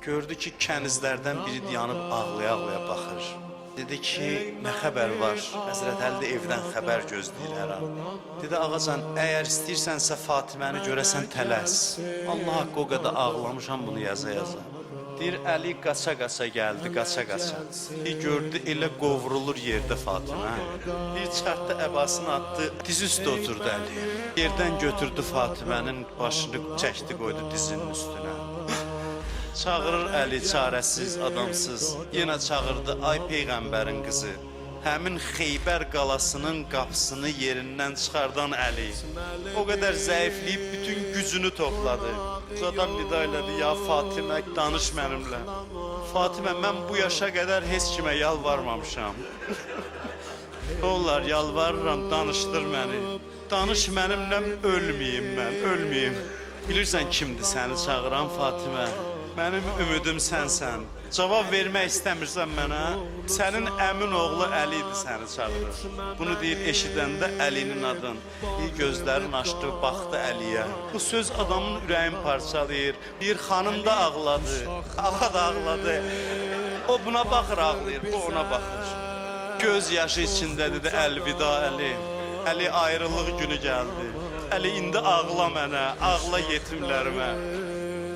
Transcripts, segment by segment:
Gördü ki kənizlərdən biri dayanıb ağlaya-ağlaya baxır. Dedi ki, nə xəbər var? Həzrət Əli də evdən xəbər gözləyir hər an. Dedi, ağacan, əgər istəyirsənsə Fatiməni görəsən tələs. Allah haqqı o qədər ağlamışam bunu yaza-yaza. Deyir, Əli qaça-qaça gəldi, qaça-qaça. Bir gördü, elə qovrulur yerdə Fatimə. Bir çartdı, əbasını atdı, diz üstə oturdu Əli. Yerdən götürdü Fatimənin başını çəkdi, qoydu dizinin üstünə. Çağırır Əli, çarəsiz, adamsız. Yenə çağırdı, ay Peyğəmbərin qızı. Həmin Xeybər qalasının qapısını yerindən çıxardan Əli. O qədər zəifləyib bütün gücünü topladı. Uzadan nida elədi, ya Fatimə, danış mənimlə. Fatimə, mən bu yaşa qədər heç kimə yalvarmamışam. Onlar yalvarıram, danışdır məni. Danış mənimlə, ölməyim mən, ölməyim. Bilirsən kimdir səni çağıran Fatimə? Mənim ümidim sənsən. Cavab vermək istəmirsən mənə, sənin əmin oğlu Əli idi səni çağırır. Bunu deyir, eşidəndə Əlinin adın. Gözlərini açdı, baxdı Əliyə. Bu söz adamın ürəyini parçalayır. Bir xanım da ağladı, ağa da ağladı. O buna baxır, ağlayır, bu ona baxır. Göz yaşı içində dedi, əlvida Əli. Əli ayrılıq günü gəldi. Əli indi ağla mənə, ağla yetimlərimə.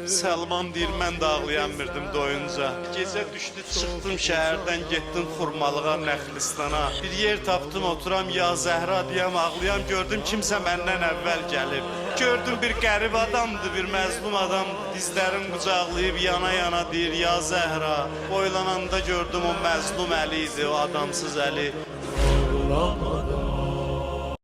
Səlman deyir, mən də ağlayanmirdim doyunca. Gecə düşdü, çıxdım şəhərdən, getdim Xurmalığa, Nəxlistana. Bir yer tapdım, oturam, ya Zəhra deyəm, ağlayam, gördüm kimsə məndən əvvəl gəlib. Gördüm bir qərib adamdır, bir məzlum adamdır, dizlərin qucaqlayıb yana-yana deyir, ya Zəhra. Boylananda gördüm o məzlum Əli idi, o adamsız Əli.